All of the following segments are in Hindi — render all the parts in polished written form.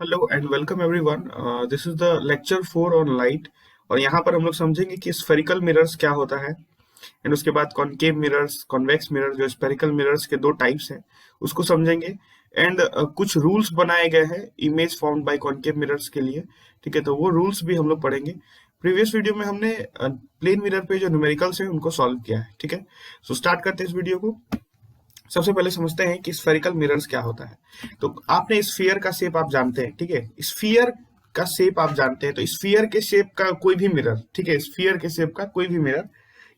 Hello and welcome everyone. This is the lecture 4 on light. और यहाँ पर हम लोग समझेंगे कि स्फेरिकल मिरर्स क्या होता है एंड उसके बाद कॉनकेव मिरर्स, कॉन्वेक्स मिरर, जो स्फेरिकल मिरर्स के दो टाइप्स हैं उसको समझेंगे। एंड कुछ रूल्स बनाए गए हैं image formed by concave mirrors के लिए। ठीक है, तो वो रूल्स भी हम लोग पढ़ेंगे। प्रीवियस वीडियो में हमने प्लेन मिरर पे जो न्यूमेरिकल्स हैं उनको सॉल्व किया है। ठीक है, सो स्टार्ट करते हैं इस वीडियो को। सबसे पहले समझते हैं कि स्फेरिकल मिरर्स क्या होता है। तो आपने स्फीयर का शेप आप जानते हैं, ठीक है, स्फीयर का शेप आप जानते हैं। तो स्फीयर के शेप का कोई भी मिरर, ठीक है, स्फीयर के शेप का कोई भी मिरर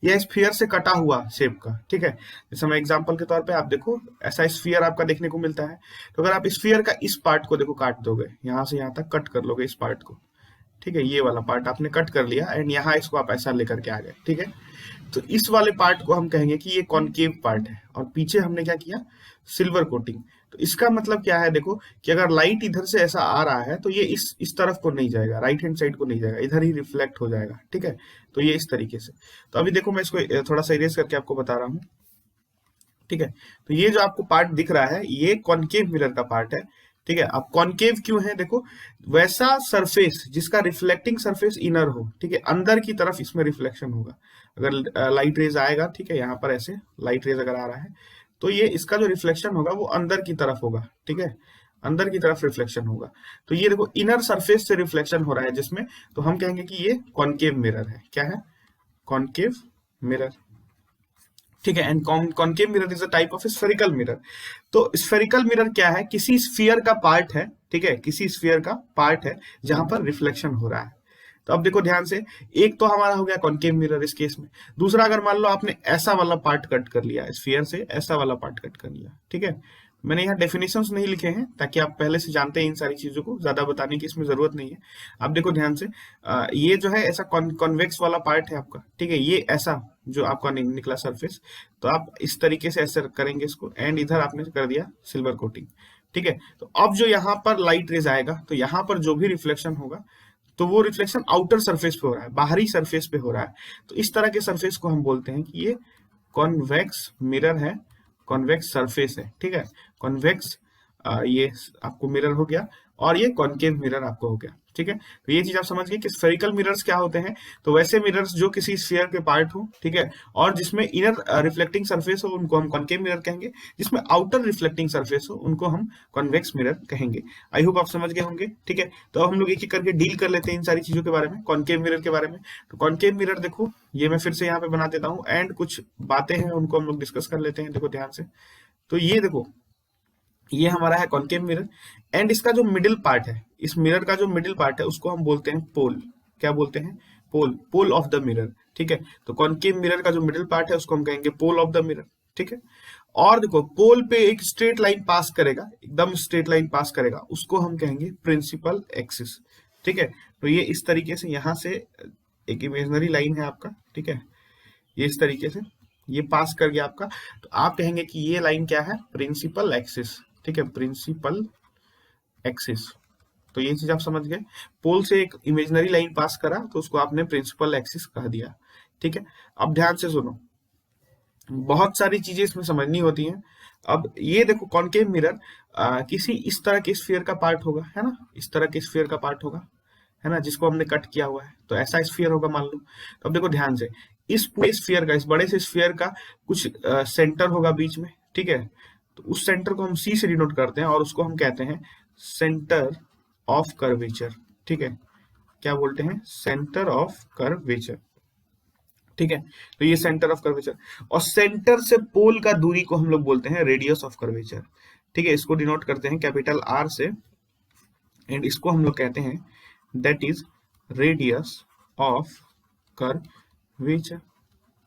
या स्फीयर से कटा हुआ शेप का, ठीक है। जैसे मैं एग्जांपल के तौर पे आप देखो, ऐसा स्फीयर आपका देखने को मिलता है। तो अगर आप स्फीयर का इस पार्ट को देखो, काट दोगे, यहां से यहां तक कट कर लोगे इस पार्ट को, ठीक है, ये वाला पार्ट आपने कट कर लिया एंड यहाँ इसको आप ऐसा लेकर के आ गए, ठीक है। तो इस वाले पार्ट को हम कहेंगे कि ये कॉनकेव पार्ट है और पीछे हमने क्या किया, सिल्वर कोटिंग। तो इसका मतलब क्या है, देखो कि अगर लाइट इधर से ऐसा आ रहा है तो ये इस तरफ को नहीं जाएगा, राइट हैंड साइड को नहीं जाएगा, इधर ही रिफ्लेक्ट हो जाएगा, ठीक है। तो ये इस तरीके से। तो अभी देखो मैं इसको थोड़ा सा इरेज करके आपको बता रहा हूँ, ठीक है। तो ये जो आपको पार्ट दिख रहा है ये कॉनकेव मिरर का पार्ट है, ठीक है। अब कॉनकेव क्यों है, देखो वैसा सरफेस जिसका रिफ्लेक्टिंग सरफेस इनर हो, ठीक है, अंदर की तरफ इसमें रिफ्लेक्शन होगा। अगर लाइट रेज आएगा, ठीक है, यहाँ पर ऐसे लाइट रेज अगर आ रहा है तो ये इसका जो रिफ्लेक्शन होगा वो अंदर की तरफ होगा, ठीक है, अंदर की तरफ रिफ्लेक्शन होगा। तो ये देखो इनर सरफेस से रिफ्लेक्शन हो रहा है जिसमें, तो हम कहेंगे कि ये कॉनकेव मिरर है। क्या है? कॉनकेव मिरर, ठीक है। And concave mirror is a type of spherical mirror. तो स्फेरिकल मिरर क्या है, किसी स्फीयर का पार्ट है, ठीक है, किसी स्फीयर का पार्ट है जहां पर रिफ्लेक्शन हो रहा है। तो अब देखो ध्यान से, एक तो हमारा हो गया कॉनकेव मिरर इस केस में। दूसरा, अगर मान लो आपने ऐसा वाला पार्ट कट कर लिया, स्फीयर से ऐसा वाला पार्ट कट कर लिया, ठीक है। मैंने यहाँ डेफिनेशंस नहीं लिखे हैं ताकि आप पहले से जानते हैं इन सारी चीजों को, ज्यादा बताने की इसमें जरूरत नहीं है। आप देखो ध्यान से, ये जो है ऐसा कॉन्वेक्स वाला पार्ट है आपका, ठीक है, ये ऐसा जो आपका निकला सरफेस। तो आप इस तरीके से ऐसे करेंगे इसको एंड इधर आपने कर दिया सिल्वर कोटिंग, ठीक है। तो अब जो यहाँ पर लाइट रेज आएगा तो यहाँ पर जो भी रिफ्लेक्शन होगा तो वो रिफ्लेक्शन आउटर सरफेस पे हो रहा है, बाहरी सरफेस पे हो रहा है। तो इस तरह के सरफेस को हम बोलते हैं कि ये कॉन्वेक्स मिरर है, कॉन्वेक्स सरफेस है, ठीक है। कॉन्वेक्स ये आपको मिरर हो गया और ये कॉनकेव मिरर आपको हो गया, ठीक है। तो ये चीज आप समझ गए कि स्फेरिकल मिरर्स क्या होते हैं। तो वैसे मिरर्स जो किसी स्फीयर के पार्ट हो, ठीक है, और जिसमें इनर रिफ्लेक्टिंग सरफेस हो उनको हम कॉनकेव मिरर कहेंगे, जिसमें आउटर रिफ्लेक्टिंग सरफेस हो उनको हम कॉन्वेक्स मिरर कहेंगे। आई होप आप समझ गए होंगे, ठीक है। तो अब हम लोग एक एक करके डील कर लेते हैं इन सारी चीजों के बारे में, कॉनकेव मिरर के बारे में। तो कॉनकेव मिरर देखो, ये मैं फिर से यहाँ पे बना देता हूँ एंड कुछ बातें हैं उनको हम लोग डिस्कस कर लेते हैं, देखो ध्यान से। तो ये देखो, ये हमारा है कॉनकेव मिरर एंड इसका जो मिडिल पार्ट है, इस मिरर का जो मिडिल पार्ट है उसको हम बोलते हैं पोल। क्या बोलते हैं? पोल, पोल ऑफ द मिरर, ठीक है। तो कॉनकेव मिरर का जो मिडिल पार्ट है उसको हम कहेंगे पोल ऑफ द मिरर, ठीक है। और देखो पोल पे एक स्ट्रेट लाइन पास करेगा, एकदम स्ट्रेट लाइन पास करेगा, उसको हम कहेंगे प्रिंसिपल एक्सिस, ठीक है। तो ये इस तरीके से यहां से एक इमेजनरी लाइन है आपका, ठीक है, ये इस तरीके से ये पास कर गया आपका। तो आप कहेंगे कि ये लाइन क्या है? प्रिंसिपल एक्सिस, ठीक है, प्रिंसिपल एक्सिस। तो ये चीज आप समझ गए, पोल से एक इमेजिनरी लाइन पास करा तो उसको आपने प्रिंसिपल एक्सिस कह दिया, ठीक है। अब ध्यान से सुनो, बहुत सारी चीजें इसमें समझनी होती हैं। अब ये देखो कॉनकेव मिरर किसी इस तरह के स्फीयर का पार्ट होगा, है ना, इस तरह के स्फीयर का पार्ट होगा, है ना, जिसको हमने कट किया हुआ है। तो ऐसा स्फीयर होगा मान लो। तो अब देखो ध्यान से, इस पूरे स्फीयर का, इस बड़े से स्फीयर का कुछ सेंटर होगा बीच में, ठीक है। तो उस सेंटर को हम सी से डिनोट करते हैं और उसको हम कहते हैं सेंटर ऑफ कर्वेचर, ठीक है। क्या बोलते हैं? सेंटर ऑफ कर्वेचर, ठीक है। तो ये सेंटर ऑफ कर्वेचर, और सेंटर से पोल का दूरी को हम लोग बोलते हैं रेडियस ऑफ कर्वेचर, ठीक है। इसको डिनोट करते हैं कैपिटल आर से एंड इसको हम लोग कहते हैं that is radius of curvature,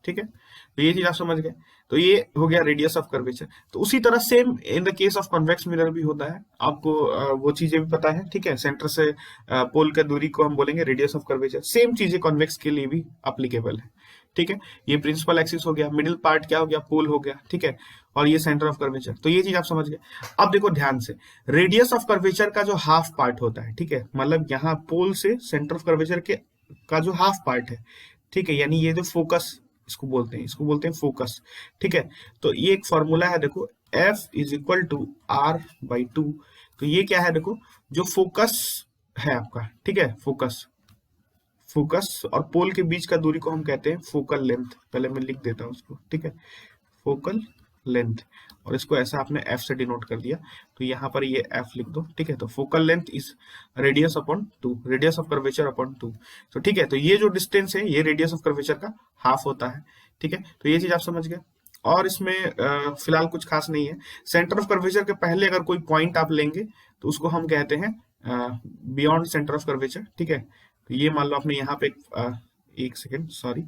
ठीक है। तो ये चीज आप समझ गए। तो ये हो गया रेडियस ऑफ कर्वेचर। तो उसी तरह same in the case of convex mirror भी होता है, आपको वो चीजें भी पता है, ठीक है। सेंटर से पोल का दूरी को हम बोलेंगे रेडियस ऑफ कर्वेचर। सेम चीजें कॉन्वेक्स के लिए भी अप्लीकेबल है, ठीक है। ये प्रिंसिपल एक्सिस हो गया, मिडिल पार्ट क्या हो गया? पोल हो गया, ठीक है, और ये सेंटर ऑफ कर्वेचर। तो ये चीज आप समझ गए। अब देखो ध्यान से, रेडियस ऑफ कर्वेचर का जो हाफ पार्ट होता है, ठीक है, मतलब यहाँ पोल से सेंटर ऑफ कर्वेचर के का जो हाफ पार्ट है, ठीक है, यानी ये जो फोकस इसको बोलते हैं, इसको बोलते हैं फोकस, ठीक है। तो ये एक फॉर्मूला है देखो, F is equal to r/2। तो ये क्या है, देखो जो फोकस है आपका, ठीक है, फोकस और पोल के बीच का दूरी को हम कहते हैं फोकल लेंथ। पहले मैं लिख देता हूँ उसको, ठीक है, फोकल लेंथ, और इसको ऐसा आपने एफ से डिनोट कर दिया, तो यहाँ पर ये एफ लिख दो, ठीक है। तो focal length is radius upon 2, radius of curvature upon 2। तो ठीक है, तो ये जो डिस्टेंस है ये रेडियस ऑफ कर्वेचर का हाफ होता है, ठीक है। तो ये चीज आप समझ गए, और इसमें फिलहाल कुछ खास नहीं है। सेंटर ऑफ कर्वेचर के पहले अगर कोई पॉइंट आप लेंगे तो उसको हम कहते हैं बियॉन्ड सेंटर ऑफ कर्वेचर, ठीक है। तो ये मान लो आपने यहाँ पे एक सेकेंड, सॉरी,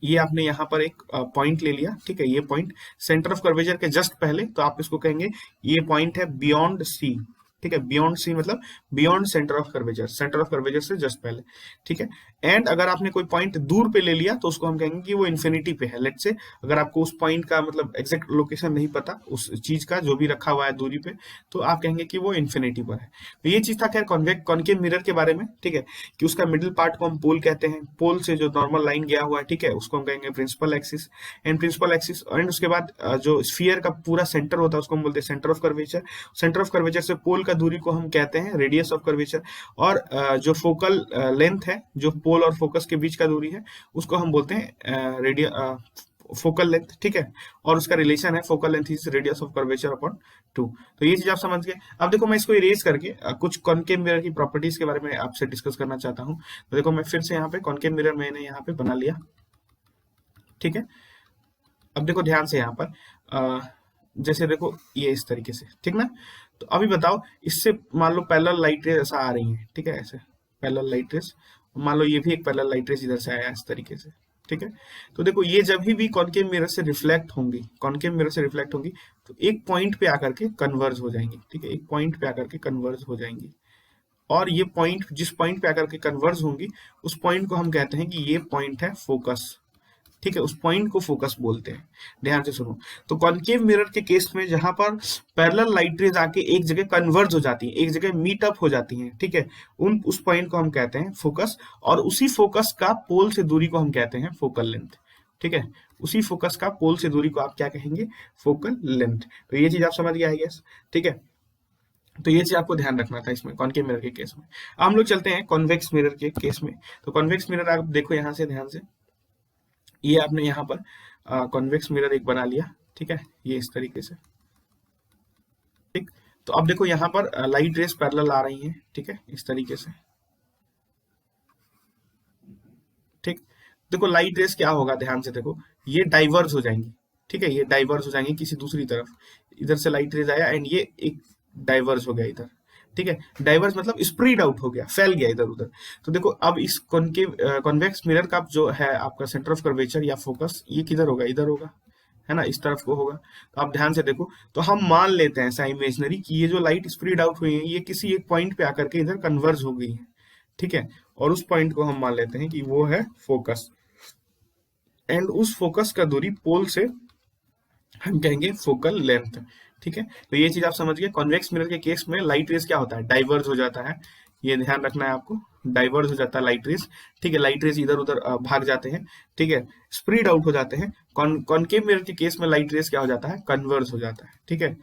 ये आपने यहाँ पर एक पॉइंट ले लिया, ठीक है, ये पॉइंट सेंटर ऑफ कर्वेचर के जस्ट पहले, तो आप इसको कहेंगे ये पॉइंट है बियॉन्ड सी, ठीक है। बियॉन्ड सी मतलब beyond centre of curvature, centre of curvature से जस्ट पहले, ठीक है। एंड अगर आपने कोई पॉइंट दूर पे ले लिया तो उसको हम कहेंगे कि वो इन्फिनिटी पे है। लेट्स से अगर आपको उस पॉइंट का मतलब एग्जैक्ट लोकेशन नहीं पता, उस चीज का जो भी रखा हुआ है दूरी पे, तो आप कहेंगे कि वो इन्फिनिटी पर है। तो ये चीज था खैर कॉन्केव मिरर के बारे में, ठीक है, कि उसका मिडिल पार्ट को हम पोल कहते हैं, पोल से जो नॉर्मल लाइन गया हुआ है, ठीक है, उसको हम कहेंगे प्रिंसिपल एक्सिस, एंड उसके बाद जो स्फीयर का पूरा सेंटर होता है उसको हम बोलते हैं centre of curvature. Centre of curvature से पोल का दूरी को हम कहते हैं रेडियस ऑफ कर्वेचर, और जो फोकल लेंथ है, जो पोल और फोकस के बीच का दूरी है, उसको हम बोलते हैं फोकल लेंथ, ठीक है। और उसका रिलेशन है focal length is radius of curvature upon 2। तो ये चीज आप समझ गए। अब देखो मैं इसको इरेज करके कुछ कॉन्केव मिरर की प्रॉपर्टीज के बारे में आपसे डिस्कस करना चाहता हूँ। तो देखो मैं फिर से यहाँ पे कॉन्केव मिरर मैंने यहाँ पे बना लिया, ठीक है। अब देखो ध्यान से यहाँ पर जैसे देखो ये इस तरीके से, ठीक ना। तो अभी बताओ, इससे मान लो पैरेलल लाइट रेज ऐसा आ रही है, ठीक है, ऐसे पैरेलल लाइट रेज, मान लो ये भी एक पैरेलल लाइट रेज इधर से आया इस तरीके से, ठीक है। तो देखो ये जब भी कॉन्केव मिरर से रिफ्लेक्ट होंगी, कॉन्केव मिरर से रिफ्लेक्ट होंगी, तो एक पॉइंट पे आकर के कन्वर्ज हो जाएंगी, ठीक है, एक पॉइंट पे आकर के कन्वर्ज हो जाएंगी। और ये पॉइंट, जिस पॉइंट पे आकर के कन्वर्ज होंगी, उस पॉइंट को हम कहते हैं कि ये पॉइंट है फोकस, ठीक है, उस पॉइंट को फोकस बोलते हैं। ध्यान से सुनो, तो कॉन्केव मिरर के केस में जहां पर पैरेलल लाइट रेज आके एक जगह कन्वर्ज हो जाती है, एक जगह मीट अप हो जाती हैं, ठीक है, उस पॉइंट को हम कहते हैं फोकस, और उसी फोकस का पोल से दूरी को हम कहते हैं फोकल लेंथ, ठीक है। उसी फोकस का पोल से दूरी को आप क्या कहेंगे, फोकल लेंथ। तो ये चीज आप समझ गए आई गेस, ठीक है। तो ये चीज आपको ध्यान रखना था इसमें कॉन्केव मिरर के केस में। अब हम लोग चलते हैं कॉन्वेक्स मिरर के केस में। तो कॉन्वेक्स मिरर आप देखो यहाँ से ध्यान से, ये आपने यहाँ पर कॉन्वेक्स मिरर एक बना लिया, ठीक है, ये इस तरीके से, ठीक। तो अब देखो यहाँ पर लाइट रेस पैरेलल आ रही हैं, ठीक है, इस तरीके से, ठीक। देखो लाइट रेस क्या होगा, ध्यान से देखो, ये डाइवर्ज हो जाएंगी, ठीक है, ये डाइवर्ज हो जाएंगी किसी दूसरी तरफ। इधर से लाइट रेज आया एंड ये एक डाइवर्ज हो गया इधर, ठीक है। डाइवर्स मतलब स्प्रेड आउट हो गया, फैल गया इधर उधर। तो देखो अब इस कॉन्वेक्स मिरर का जो है आपका सेंटर ऑफ कर्वेचर या फोकस, ये किधर होगा, इधर होगा, है ना, इस तरफ को होगा। तो आप ध्यान से देखो, तो हम मान लेते हैं ऐसा इमेजनरी कि ये जो लाइट स्प्रेड आउट हुई है, ये किसी एक पॉइंट पे आकर के इधर कन्वर्ज हो गई है, ठीक है, और उस पॉइंट को हम मान लेते हैं कि वो है फोकस, एंड उस फोकस का दूरी पोल से हम कहेंगे फोकल लेंथ, ठीक है। तो ये चीज आप समझ गए। कॉन्वेक्स मिरर के केस में लाइट रेज क्या होता है, डाइवर्ज हो जाता है, ये ध्यान रखना है आपको, डाइवर्ज हो जाता है लाइट रेज, ठीक है, लाइट रेज इधर उधर भाग जाते हैं, ठीक है, स्प्रेड आउट हो जाते हैं। कॉन्केव मिरर के केस में लाइट रेज क्या हो जाता है, कन्वर्ज हो जाता है, ठीक है,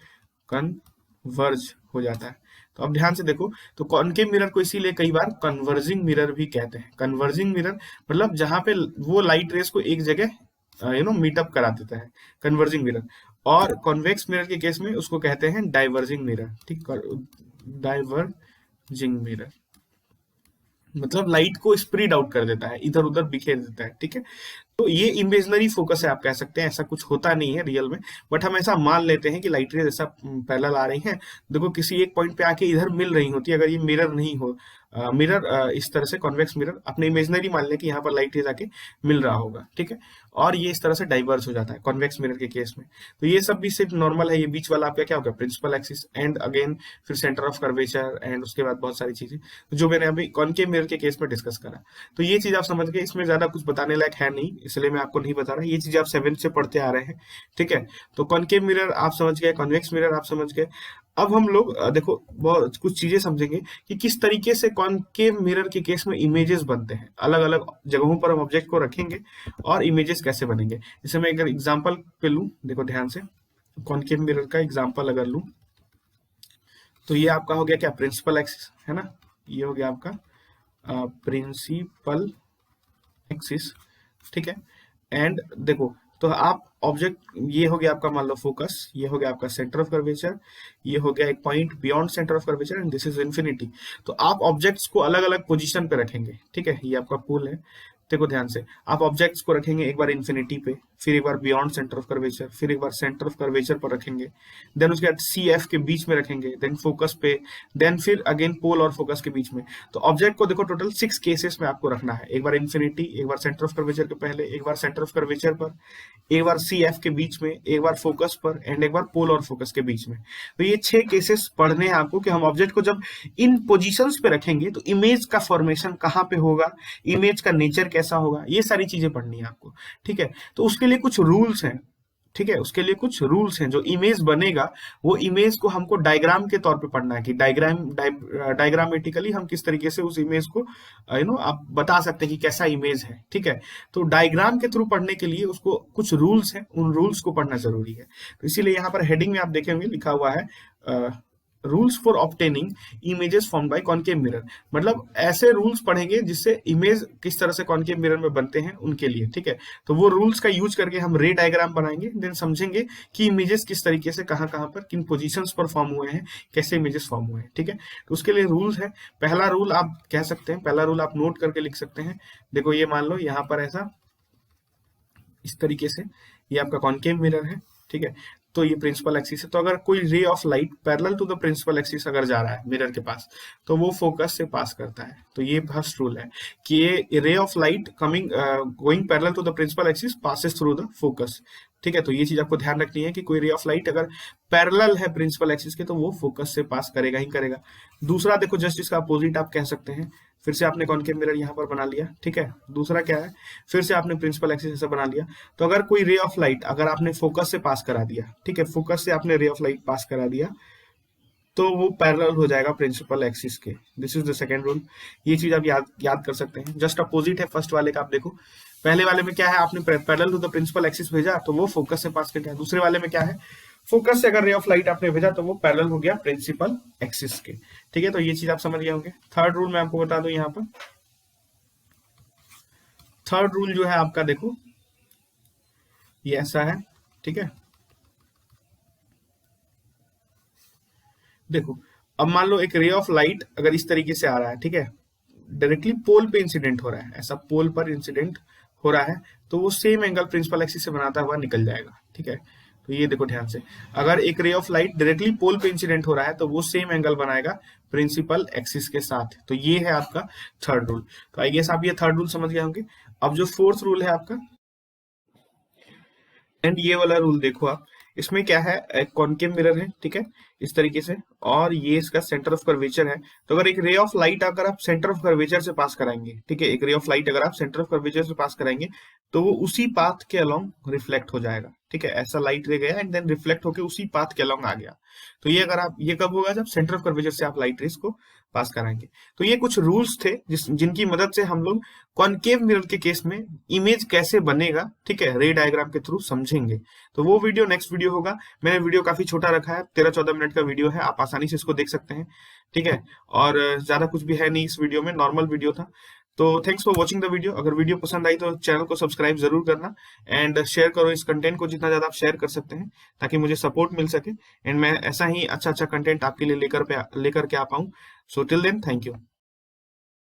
कन्वर्ज हो जाता है। तो अब ध्यान से देखो, तो कॉन्केव मिरर को इसीलिए कई बार कन्वर्जिंग मिरर भी कहते हैं। कन्वर्जिंग मिरर मतलब जहां पे वो लाइट रेज को एक जगह मीटअप करा देता है, कन्वर्जिंग मिरर। और कॉन्वेक्स मिरर के केस में उसको कहते हैं डाइवर्जिंग मिरर, ठीक, डाइवर्जिंग मिरर मतलब लाइट को स्प्रेड आउट कर देता है, इधर उधर बिखेर देता है, ठीक है। तो ये इमेजनरी फोकस है, आप कह सकते हैं, ऐसा कुछ होता नहीं है रियल में, बट हम ऐसा मान लेते हैं कि लाइट रेज ऐसा पैरेलल आ रही हैं। देखो किसी एक पॉइंट पे आके इधर मिल रही होती है, अगर ये मिरर नहीं हो, मिरर इस तरह से कॉन्वेक्स मिरर अपने इमेजनरी मान लें कि यहाँ पर लाइट रेज आके मिल रहा होगा, ठीक है, और ये इस तरह से डाइवर्स हो जाता है कॉन्वेक्स मिरर के केस में। तो ये सब भी सिर्फ नॉर्मल है, ये बीच वाला आपका क्या होगा, प्रिंसिपल एक्सिस, एंड अगेन फिर सेंटर ऑफ कर्वेचर, एंड उसके बाद बहुत सारी चीजें जो मैंने अभी कॉन्केव मिरर के केस में डिस्कस करा। तो ये चीज आप समझ गए, इसमें ज्यादा कुछ बताने लायक है नहीं, इसलिए मैं आपको नहीं बता रहा, ये चीज आप 7th से पढ़ते आ रहे हैं, ठीक है। तो कॉन्केव मिरर आप समझ गए, कॉन्वेक्स मिरर आप समझ गए। अब हम लोग देखो बहुत कुछ चीजें समझेंगे कि किस तरीके से कॉनकेव मिरर के केस में इमेजेस बनते हैं। अलग अलग जगहों पर हम ऑब्जेक्ट को रखेंगे और इमेजेस कैसे बनेंगे। जैसे मैं अगर एग्जांपल पे लूं, देखो ध्यान से, कॉनकेव मिरर का एग्जांपल अगर लूं तो ये आपका हो गया क्या, प्रिंसिपल एक्सिस है ना, ये हो गया आपका प्रिंसिपल एक्सिस, ठीक है। एंड देखो, तो आप ऑब्जेक्ट, ये हो गया आपका मान लो फोकस, ये हो गया आपका सेंटर ऑफ कर्वेचर, ये हो गया एक point beyond centre of curvature and this is infinity. तो आप ऑब्जेक्ट्स को अलग अलग पोजीशन पे रखेंगे, ठीक है, ये आपका पोल है। देखो ध्यान से, आप ऑब्जेक्ट्स को रखेंगे एक बार इन्फिनिटी पे, फिर एक बार बियॉन्ड सेंटर ऑफ कर्वेचर, फिर एक बार सेंटर ऑफ कर्वेचर पर रखेंगे, देन उसके बाद सी एफ के बीच में रखेंगे, देन फोकस पे, देन फिर अगेन पोल और फोकस के बीच में। तो ऑब्जेक्ट को देखो टोटल 6 केसेस में आपको रखना है, एक बार इन्फिनिटी, एक बार सेंटर ऑफ कर्वेचर के पहले, एक बार सेंटर ऑफ कर्वेचर पर, एक बार सी एफ के बीच में, एक बार फोकस पर एंड एक बार पोल और फोकस के बीच में। तो ये 6 केसेस पढ़ने हैं आपको कि हम ऑब्जेक्ट को जब इन पोजीशंस पे रखेंगे तो इमेज का फॉर्मेशन कहाँ पे होगा, इमेज का नेचर कैसा होगा, ये सारी चीजें पढ़नी है आपको, ठीक है। तो उसके लिए कुछ रूल्स हैं, ठीक है, उसके लिए कुछ रूल्स हैं। जो इमेज बनेगा वो इमेज को हमको डायग्राम के तौर पे पढ़ना है कि डायग्रामेटिकली हम किस तरीके से उस इमेज को आप बता सकते हैं कि कैसा इमेज है, ठीक है। तो डायग्राम के थ्रू पढ़ने के लिए उसको कुछ रूल्स हैं, उन रूल्स को पढ़ना जरूरी है। तो इसीलिए यहाँ पर हेडिंग में आप देखेंगे लिखा हुआ है rules for obtaining images formed by concave mirror. मतलब ऐसे रूल्स पढ़ेंगे जिससे इमेज किस तरह से कॉनकेव मिरर में बनते हैं उनके लिए, ठीक है। तो वो रूल्स का यूज करके हम रे डायग्राम बनाएंगे, देन समझेंगे कि इमेजेस किस तरीके से कहाँ कहाँ पर किन पोजीशंस पर फॉर्म हुए हैं, कैसे इमेजेस फॉर्म हुए हैं, ठीक है। तो उसके लिए रूल्स है। पहला रूल आप कह सकते हैं, पहला रूल आप नोट करके लिख सकते हैं। देखो ये मान लो यहाँ पर ऐसा इस तरीके से ये आपका कॉनकेव मिरर है, ठीक है। तो ये प्रिंसिपल एक्सिस है। तो अगर कोई ray of light parallel to the principal axis अगर जा रहा है मिरर के पास तो वो फोकस से पास करता है। तो ये फर्स्ट रूल है कि ये ray of light coming going parallel to the principal axis passes through the focus, ठीक है। तो ये चीज आपको ध्यान रखनी है कि कोई रे ऑफ लाइट अगर पैरेलल है प्रिंसिपल एक्सिस के तो वो फोकस से पास करेगा ही करेगा। दूसरा देखो, जस्ट इसका अपोजिट आप कह सकते हैं। फिर से आपने कॉनकेव मिरर यहाँ पर बना लिया, ठीक है। दूसरा क्या है, फिर से आपने प्रिंसिपल एक्सिस से बना लिया। तो अगर कोई रे ऑफ लाइट अगर आपने फोकस से पास करा दिया, ठीक है, फोकस से आपने रे ऑफ लाइट पास करा दिया तो वो पैरेलल हो जाएगा प्रिंसिपल एक्सिस के। This is the second rule. ये चीज आप याद कर सकते हैं। जस्ट अपोजिट है फर्स्ट वाले का। आप देखो पहले वाले में क्या है, आपने parallel to the principal axis भेजा तो वो फोकस से पास कर गया। दूसरे वाले में क्या है, फोकस से अगर रे ऑफ लाइट आपने भेजा तो वो पैरेलल हो गया प्रिंसिपल एक्सिस के, ठीक है। तो ये चीज आप समझ गए होंगे। थर्ड रूल मैं आपको बता दूं यहाँ पर। थर्ड रूल जो है आपका देखो ये ऐसा है, ठीक है। देखो अब मान लो एक रे ऑफ लाइट अगर इस तरीके से आ रहा है, ठीक है, डायरेक्टली पोल पे इंसिडेंट हो रहा है, ऐसा पोल पर इंसिडेंट हो रहा है तो वो सेम एंगल प्रिंसिपल एक्सिस से बनाता हुआ निकल जाएगा, ठीक है। तो ये देखो ध्यान से, अगर एक रे ऑफ लाइट डायरेक्टली पोल पे इंसिडेंट हो रहा है तो वो सेम एंगल बनाएगा प्रिंसिपल एक्सिस के साथ। तो ये है आपका थर्ड रूल। तो आई गेस आप ये थर्ड रूल समझ गए होंगे। अब जो फोर्थ रूल है आपका, एंड ये वाला रूल देखो आप, इसमें क्या है, एक कॉनकेव मिरर है, ठीक है, इस तरीके से, और ये इसका सेंटर ऑफ कर्वेचर है। तो अगर एक रे ऑफ लाइट अगर आप सेंटर ऑफ कर्वेचर से पास कराएंगे, ठीक है, एक रे ऑफ लाइट अगर आप सेंटर ऑफ कर्वेचर से पास कराएंगे तो वो उसी पाथ के अलोंग रिफ्लेक्ट हो जाएगा, ठीक है। ऐसा लाइट रे गया एंड देन रिफ्लेक्ट होकर उसी पाथ के अलोंग आ गया। तो ये अगर आप, ये कब होगा, जब सेंटर ऑफ कर्वेचर से आप लाइट रेस को पास कराएंगे। तो ये कुछ रूल्स थे जिनकी मदद से हम लोग कॉनकेव मिरर के केस में इमेज कैसे बनेगा, ठीक है, रे डायग्राम के थ्रू समझेंगे। तो वो वीडियो नेक्स्ट वीडियो होगा। मैंने वीडियो काफी छोटा रखा है, 13-14 मिनट का वीडियो है, आप आसानी से इसको देख सकते हैं, ठीक है। और ज्यादा कुछ भी है नहीं इस वीडियो में, नॉर्मल वीडियो था। तो thanks for watching the video. अगर वीडियो पसंद आई तो चैनल को सब्सक्राइब जरूर करना एंड शेयर करो इस कंटेंट को, जितना ज्यादा आप शेयर कर सकते हैं ताकि मुझे सपोर्ट मिल सके एंड मैं ऐसा ही अच्छा अच्छा कंटेंट आपके लिए लेकर के आ पाऊं। So till then, thank you.